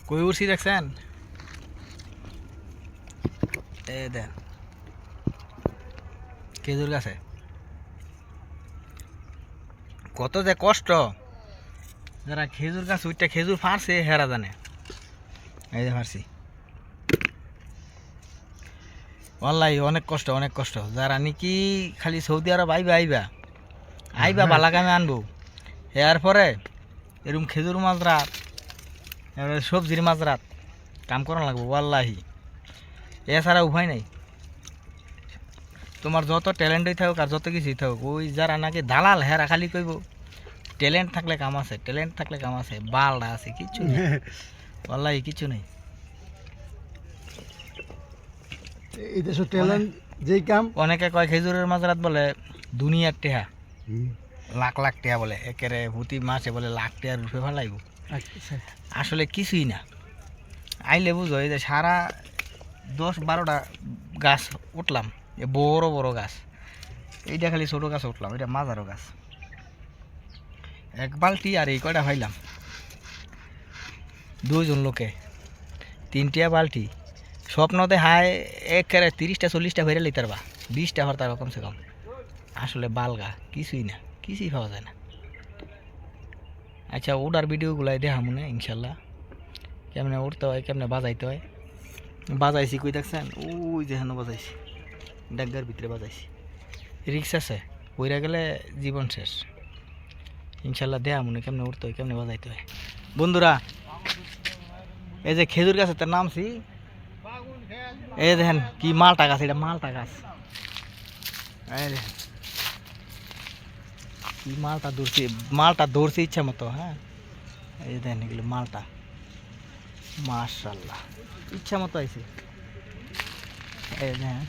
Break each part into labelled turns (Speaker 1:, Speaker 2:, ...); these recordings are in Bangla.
Speaker 1: কই উঠছি দেখছেন? এই দেন খেজুর গাছে কত যে কষ্ট, যারা খেজুর গাছ উঠটা খেজুর ফাঁড়ছে হেরা জানে। এই যে ফাঁড়ছি, ওয়াল্লাহি অনেক কষ্ট, অনেক কষ্ট। যারা নাকি খালি সৌদি আরব আইবা আইবা আইবা বালা কামে আনবো, এর পরে এরকম খেজুর মাজরাত, এবারে সবজির মাজরাত কাম করা লাগবো ওয়াল্লাহি, এছাড়া উপায় নাই। তোমার যত ট্যালেন্টই থাকুক আর যত কিছুই থাকুক, ওই যারা নাকি দালাল হেরা খালি কইব ট্যালেন্ট থাকলে কাম আছে, ট্যালেন্ট থাকলে কাম আছে, বালটা আছে, কিচ্ছু নেই ওয়াল্লাহি, কিচ্ছু নেই।
Speaker 2: এই দেশে ট্যালেন্ট যেই কাম,
Speaker 1: অনেকে কয় খেজুরের মাজরাত বলে দুনিয়ার টেহা, লাখ লাখ টেহা বলে, একেবারে প্রতি মাসে বলে লাখ টেহার রূপে ফেলাইব। আসলে কিছুই না। আইলে বুঝো, এই যে সারা 10-12টা গাছ উঠলাম, এ বড় বড় গাছ, এইটা খালি ছোটো গাছ উঠলাম, এটা মাজারও গাছ, এক বালতি আর এই কয়টা ভাইলাম, 2জন লোকে 3টা বালতি, স্বপ্নতে হায় একেবারে 30টা-40টা ভেড়ে লইতার বা 20টা ভরতার কমসে কম। আসলে বালগা কিছুই না, কিছুই পাওয়া যায় না। আচ্ছা, ওটার ভিডিওগুলাই দেখা মনে ইনশাল্লাহ, কেমনে উঠতে হয়, কেমনে বাজাইতে হয়। বাজাইছি কই দেখছেন? ওই যেখানে বাজাইছি, ডাগ্গার ভিতরে বাজাইছি। রিক্স আছে, পইরা গেলে জীবন শেষ। ইনশাল্লাহ দেয়া মনে কেমনে উঠতে হয়, কেমনে বাজাইতে হয়। বন্ধুরা, এই যে খেজুর গাছ, তার নামছি, এই দেখেন কি মালটা গাছ, এটা মালটা গাছ। এই দেখেন কি মালটা ধরছি ইচ্ছা মতো। হ্যাঁ, এই দেখেন এগুলো মালটা, মাশাআল্লাহ ইচ্ছা মতো আইছে। এই দেখেন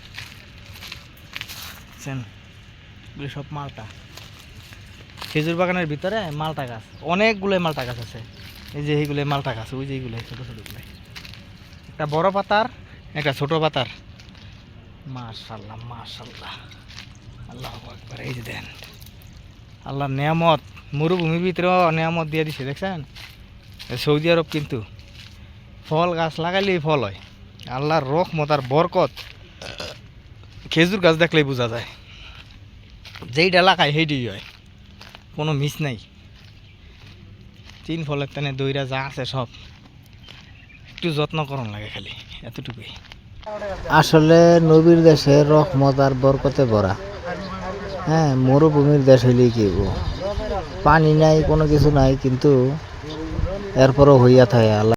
Speaker 1: এগুলো সব মালটা, খেজুর বাগানের ভিতরে মালটা গাছ, অনেকগুলো মালটা গাছ আছে। এই যে এইগুলো মালটা গাছ, ওই যে এইগুলো ছোটো ছোটোগুলো, একটা বড় পাতার, একটা ছোট পাতার। মাশাআল্লাহ মাশাআল্লাহ, আল্লাহু আকবার। এই যে দেন আল্লাহর নিয়ামত, মরুভূমির ভিতরেও নিয়ামত দিয়ে দিছে দেখছেন। সৌদি আরব কিন্তু ফল গাছ লাগাইলেই ফল হয়, আল্লাহর রহমত আর বরকত খেজুর গাছ দেখলেই বোঝা যায়। যেইটা লাগায় সেইটাই হয়, কোনো মিস নাই। 3 ফলের টানে দইরা যা আছে সব একটু যত্ন করন লাগে, খালি এতটুকুই।
Speaker 3: আসলে নবীর দেশে রহমত আর বরকতে ভরা। হ্যাঁ, মরুভূমির দেশ হইলেই কি পানি নাই, কোনো কিছু নাই, কিন্তু এরপরও হইয়া থাকে আল্লাহ